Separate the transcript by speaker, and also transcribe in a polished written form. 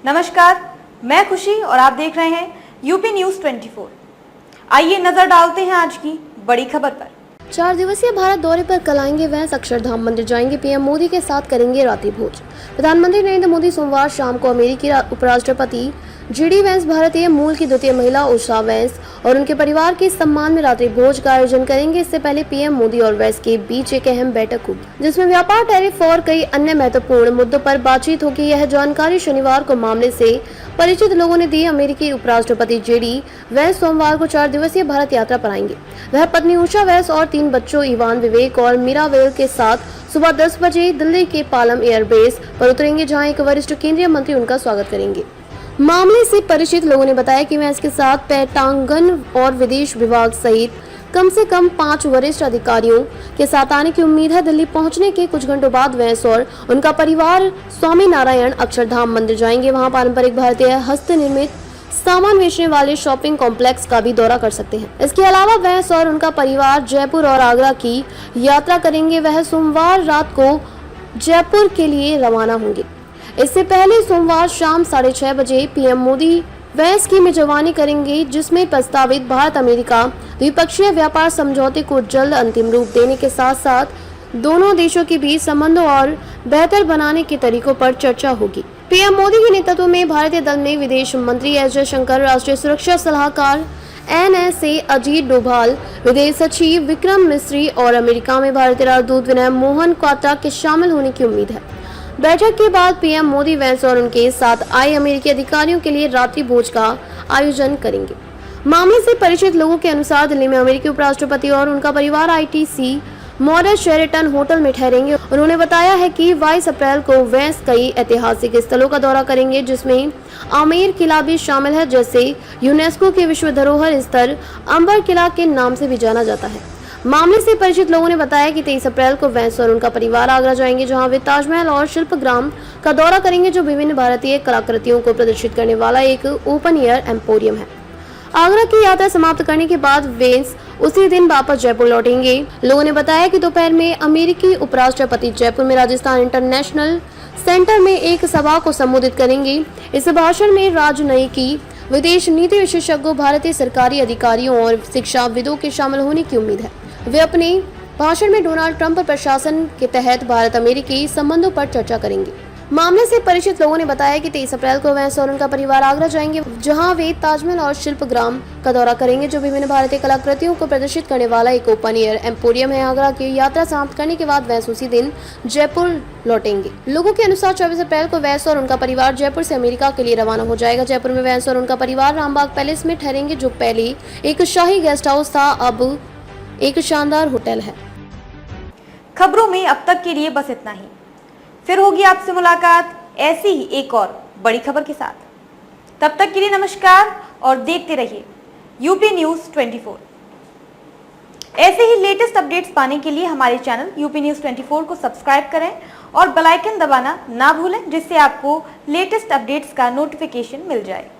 Speaker 1: नमस्कार, मैं खुशी और आप देख रहे हैं यूपी न्यूज 24। आइए नजर डालते हैं आज की बड़ी खबर पर।
Speaker 2: 4 दिवसीय भारत दौरे पर कल आएंगे वैंस, अक्षरधाम मंदिर जाएंगे, पीएम मोदी के साथ करेंगे रात्रि भोज। प्रधानमंत्री नरेंद्र मोदी सोमवार शाम को अमेरिकी उपराष्ट्रपति जीडी वैंस, भारतीय मूल की द्वितीय महिला उषा वैंस और उनके परिवार के सम्मान में रात्रि भोज का आयोजन करेंगे। इससे पहले पीएम मोदी और वैंस के बीच एक अहम बैठक होगी जिसमें व्यापार, टैरिफ और कई अन्य महत्वपूर्ण मुद्दों पर बातचीत होगी। यह जानकारी शनिवार को मामले से परिचित लोगों ने दी। अमेरिकी उपराष्ट्रपति जेडी वैंस सोमवार को 4 दिवसीय भारत यात्रा पर आएंगे। वह पत्नी उषा वैंस और 3 बच्चों इवान, विवेक और मीरा वेल के साथ सुबह 10 बजे दिल्ली के पालम एयरबेस पर उतरेंगे, जहां एक वरिष्ठ केंद्रीय मंत्री उनका स्वागत करेंगे। मामले से परिचित लोगों ने बताया कि वैंस के साथ पेंटागन और विदेश विभाग सहित कम से कम 5 वरिष्ठ अधिकारियों के साथ आने की उम्मीद है। दिल्ली पहुंचने के कुछ घंटों बाद वैंस और उनका परिवार स्वामी नारायण अक्षरधाम मंदिर जाएंगे। वहां पारंपरिक भारतीय हस्तनिर्मित सामान बेचने वाले शॉपिंग कॉम्प्लेक्स का भी दौरा कर सकते हैं। इसके अलावा वैंस और उनका परिवार जयपुर और आगरा की यात्रा करेंगे। वह सोमवार रात को जयपुर के लिए रवाना होंगे। इससे पहले सोमवार शाम 6:30 बजे पीएम मोदी वैंस की मेजबानी करेंगे, जिसमें प्रस्तावित भारत अमेरिका द्विपक्षीय व्यापार समझौते को जल्द अंतिम रूप देने के साथ साथ दोनों देशों के बीच संबंधों और बेहतर बनाने के तरीकों पर चर्चा होगी। पीएम मोदी के नेतृत्व में भारतीय दल में विदेश मंत्री एस जयशंकर, राष्ट्रीय सुरक्षा सलाहकार NSA अजीत डोभाल, विदेश सचिव विक्रम मिस्री और अमेरिका में भारतीय राजदूत विनय मोहन क्वात्रा के शामिल होने की उम्मीद है। बैठक के बाद पीएम मोदी वैंस और उनके साथ आए अमेरिकी अधिकारियों के लिए रात्रि भोज का आयोजन करेंगे। मामले से परिचित लोगों के अनुसार दिल्ली में अमेरिकी उपराष्ट्रपति और उनका परिवार ITC मॉडल शेरेटन होटल में ठहरेंगे। उन्होंने बताया है कि 22 अप्रैल को वैंस कई ऐतिहासिक स्थलों का दौरा करेंगे, जिसमें आमेर किला भी शामिल है, जैसे यूनेस्को के विश्व धरोहर स्थल अंबर किला के नाम से भी जाना जाता है। मामले से परिचित लोगों ने बताया कि 23 अप्रैल को वैंस और उनका परिवार आगरा जाएंगे, जहां वे ताजमहल और शिल्पग्राम का दौरा करेंगे, जो विभिन्न भारतीय कलाकृतियों को प्रदर्शित करने वाला एक ओपन एयर एम्पोरियम है। आगरा की यात्रा समाप्त करने के बाद वैंस उसी दिन वापस जयपुर लौटेंगे। लोगों ने बताया कि दोपहर में अमेरिकी उपराष्ट्रपति जयपुर में राजस्थान इंटरनेशनल सेंटर में एक सभा को संबोधित करेंगे। इस भाषण में राजनयिकी, विदेश नीति विशेषज्ञों, भारतीय सरकारी अधिकारियों और शिक्षाविदों के शामिल होने की उम्मीद है। वे अपने भाषण में डोनाल्ड ट्रंप प्रशासन के तहत भारत अमेरिकी संबंधों पर चर्चा करेंगे। मामले से परिचित लोगों ने बताया कि 23 अप्रैल को वैंस और उनका परिवार आगरा जाएंगे, जहां वे ताजमहल और शिल्पग्राम का दौरा करेंगे, जो विभिन्न भारतीय कलाकृतियों को प्रदर्शित करने वाला एक ओपन एयर एम्पोरियम है। आगरा की यात्रा समाप्त करने के बाद वैंस उसी दिन जयपुर लौटेंगे। लोगों के अनुसार 24 अप्रैल को वैंस और उनका परिवार जयपुर से अमेरिका के लिए रवाना हो जाएगा। जयपुर में वैंस और उनका परिवार रामबाग पैलेस में ठहरेंगे, जो पहले एक शाही गेस्ट हाउस था, अब एक शानदार होटल है।
Speaker 1: खबरों में अब तक के लिए बस इतना ही। फिर होगी आपसे मुलाकात ऐसी ही एक और बड़ी खबर के साथ। तब तक के लिए नमस्कार और देखते रहिए यूपी न्यूज 24। ऐसे ही लेटेस्ट अपडेट्स पाने के लिए हमारे चैनल यूपी न्यूज 24 को सब्सक्राइब करें और बेल आइकन दबाना ना भूलें, जिससे आपको लेटेस्ट अपडेट्स का नोटिफिकेशन मिल जाए।